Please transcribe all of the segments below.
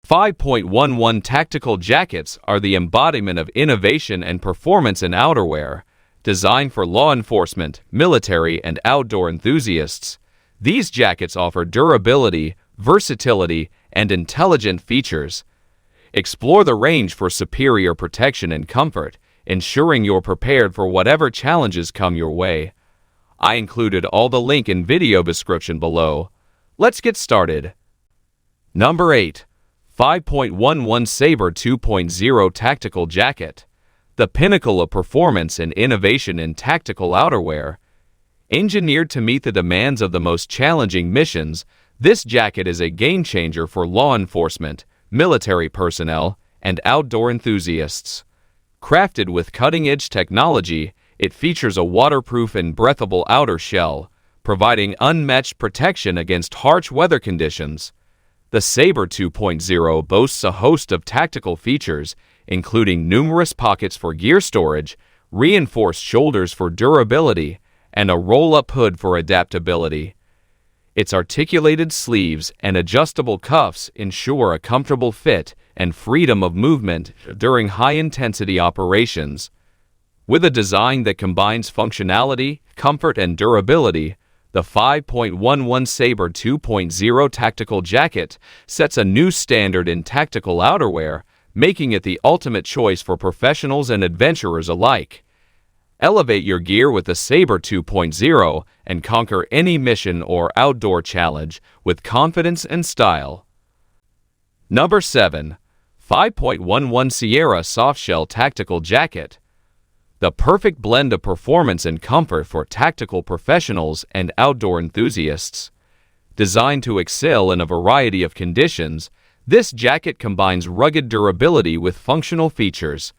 5.11 Tactical jackets are the embodiment of innovation and performance in outerwear, designed for law enforcement, military, and outdoor enthusiasts. These jackets offer durability, versatility, and intelligent features. Explore the range for superior protection and comfort, ensuring you're prepared for whatever challenges come your way. I included all the link in video description below. Let's get started. Number 8. 5.11 Saber 2.0 Tactical Jacket. The pinnacle of performance and innovation in tactical outerwear. Engineered to meet the demands of the most challenging missions, this jacket is a game-changer for law enforcement, military personnel, and outdoor enthusiasts. Crafted with cutting-edge technology, it features a waterproof and breathable outer shell, providing unmatched protection against harsh weather conditions. The Saber 2.0 boasts a host of tactical features, including numerous pockets for gear storage, reinforced shoulders for durability, and a roll-up hood for adaptability. Its articulated sleeves and adjustable cuffs ensure a comfortable fit and freedom of movement during high-intensity operations. With a design that combines functionality, comfort, and durability, the 5.11 Saber 2.0 Tactical Jacket sets a new standard in tactical outerwear, making it the ultimate choice for professionals and adventurers alike. Elevate your gear with the Saber 2.0 and conquer any mission or outdoor challenge with confidence and style. Number 7. 5.11 Sierra Softshell Tactical Jacket. The perfect blend of performance and comfort for tactical professionals and outdoor enthusiasts. Designed to excel in a variety of conditions, this jacket combines rugged durability with functional features.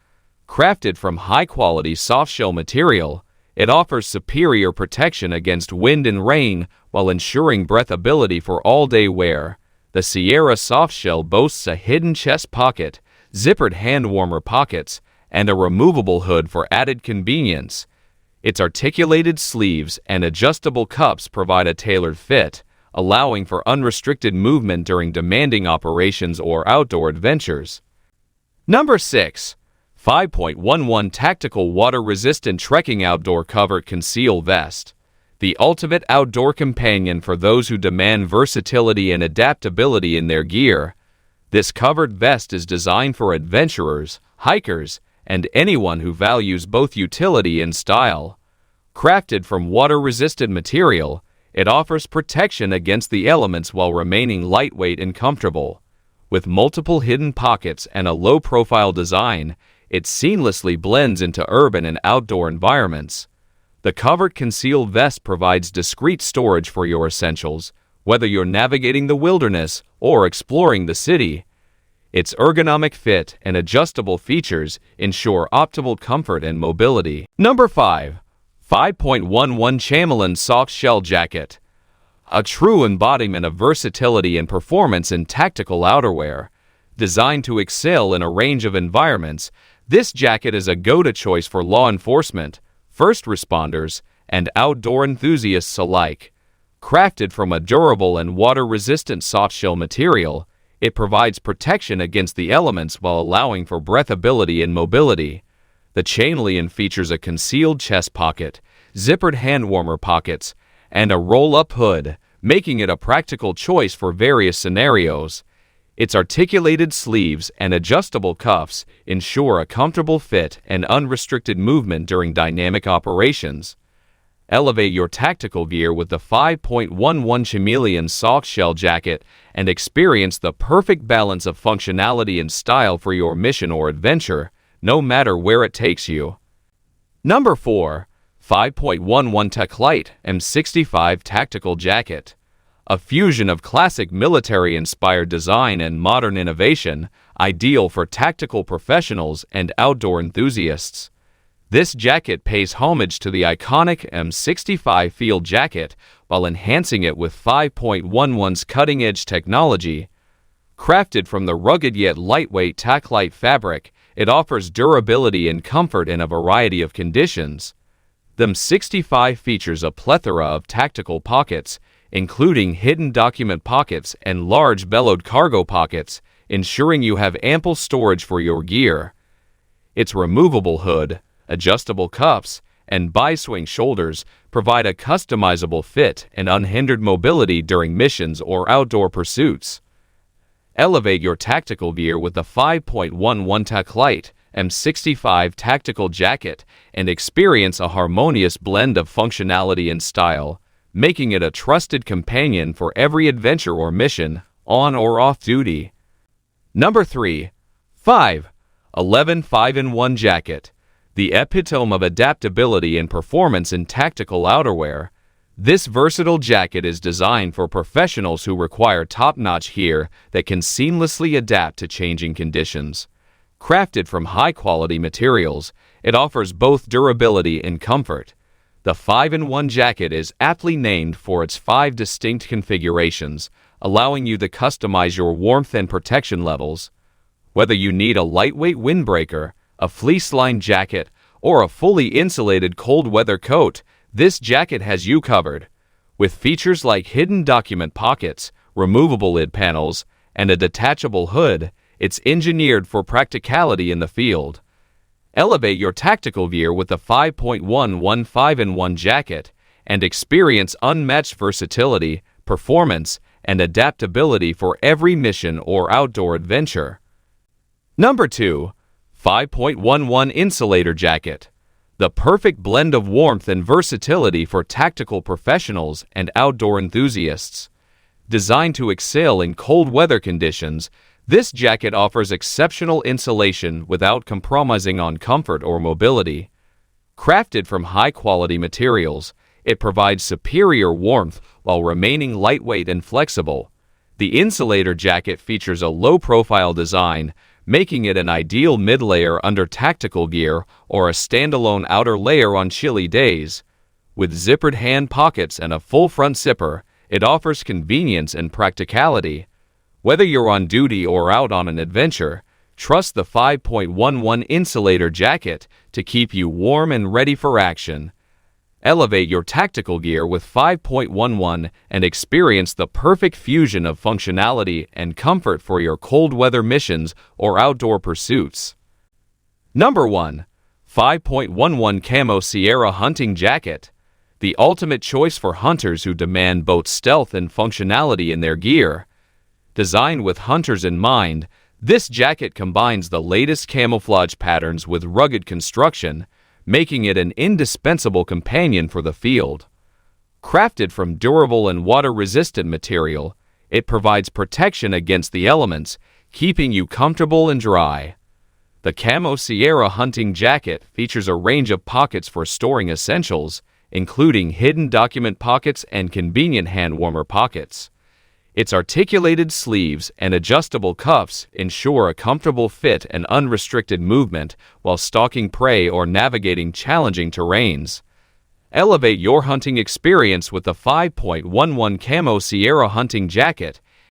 Crafted from high-quality softshell material, it offers superior protection against wind and rain while ensuring breathability for all-day wear. The Sierra Softshell boasts a hidden chest pocket, zippered hand warmer pockets, and a removable hood for added convenience. Its articulated sleeves and adjustable cuffs provide a tailored fit, allowing for unrestricted movement during demanding operations or outdoor adventures. Number 6. 5.11 Tactical Water-Resistant Trekking Outdoor CoverConceal Vest. The ultimate outdoor companion for those who demand versatility and adaptability in their gear. This covered vest is designed for adventurers, hikers, and anyone who values both utility and style. Crafted from water-resistant material, it offers protection against the elements while remaining lightweight and comfortable. With multiple hidden pockets and a low-profile design, it seamlessly blends into urban and outdoor environments. The CoverConceal vest provides discreet storage for your essentials, whether you're navigating the wilderness or exploring the city. Its ergonomic fit and adjustable features ensure optimal comfort and mobility. Number 5. 5.11 Chameleon Softshell Jacket. A true embodiment of versatility and performance in tactical outerwear. Designed to excel in a range of environments, this jacket is a go-to choice for law enforcement, first responders, and outdoor enthusiasts alike. Crafted from a durable and water-resistant softshell material, it provides protection against the elements while allowing for breathability and mobility. The Chameleon features a concealed chest pocket, zippered hand warmer pockets, and a roll-up hood, making it a practical choice for various scenarios. Its articulated sleeves and adjustable cuffs ensure a comfortable fit and unrestricted movement during dynamic operations. Elevate your tactical gear with the 5.11 Chameleon Softshell Jacket and experience the perfect balance of functionality and style for your mission or adventure, no matter where it takes you. Number 4. 5.11 Taclite M65 Tactical Jacket. A fusion of classic military-inspired design and modern innovation, ideal for tactical professionals and outdoor enthusiasts. This jacket pays homage to the iconic M65 field jacket while enhancing it with 5.11's cutting-edge technology. Crafted from the rugged yet lightweight Taclite fabric, it offers durability and comfort in a variety of conditions. The M65 features a plethora of tactical pockets, including hidden document pockets and large bellowed cargo pockets, ensuring you have ample storage for your gear. Its removable hood, adjustable cuffs, and bi-swing shoulders provide a customizable fit and unhindered mobility during missions or outdoor pursuits. Elevate your tactical gear with the 5.11 Taclite M65 tactical jacket and experience a harmonious blend of functionality and style, making it a trusted companion for every adventure or mission, on or off duty. Number 3. 5.11 5-in-1 Jacket. The epitome of adaptability and performance in tactical outerwear. This versatile jacket is designed for professionals who require top-notch gear that can seamlessly adapt to changing conditions. Crafted from high-quality materials, it offers both durability and comfort. The 5-in-1 jacket is aptly named for its 5 distinct configurations, allowing you to customize your warmth and protection levels. Whether you need a lightweight windbreaker, a fleece-lined jacket, or a fully insulated cold-weather coat, this jacket has you covered. With features like hidden document pockets, removable lid panels, and a detachable hood, it's engineered for practicality in the field. Elevate your tactical gear with the 5.11 5-in-1 jacket and experience unmatched versatility, performance, and adaptability for every mission or outdoor adventure. Number 2. 5.11 Insulator Jacket. The perfect blend of warmth and versatility for tactical professionals and outdoor enthusiasts. Designed to excel in cold weather conditions, this jacket offers exceptional insulation without compromising on comfort or mobility. Crafted from high-quality materials, it provides superior warmth while remaining lightweight and flexible. The Insulator jacket features a low-profile design, making it an ideal mid-layer under tactical gear or a standalone outer layer on chilly days. With zippered hand pockets and a full front zipper, it offers convenience and practicality. Whether you're on duty or out on an adventure, trust the 5.11 Insulator jacket to keep you warm and ready for action. Elevate your tactical gear with 5.11 and experience the perfect fusion of functionality and comfort for your cold weather missions or outdoor pursuits. Number 1. 5.11 Camo Sierra Hunting Jacket. The ultimate choice for hunters who demand both stealth and functionality in their gear. Designed with hunters in mind, this jacket combines the latest camouflage patterns with rugged construction, making it an indispensable companion for the field. Crafted from durable and water-resistant material, it provides protection against the elements, keeping you comfortable and dry. The Camo Sierra Hunting Jacket features a range of pockets for storing essentials, including hidden document pockets and convenient hand warmer pockets. Its articulated sleeves and adjustable cuffs ensure a comfortable fit and unrestricted movement while stalking prey or navigating challenging terrains. Elevate your hunting experience with the 5.11 Camo Sierra Hunting Jacket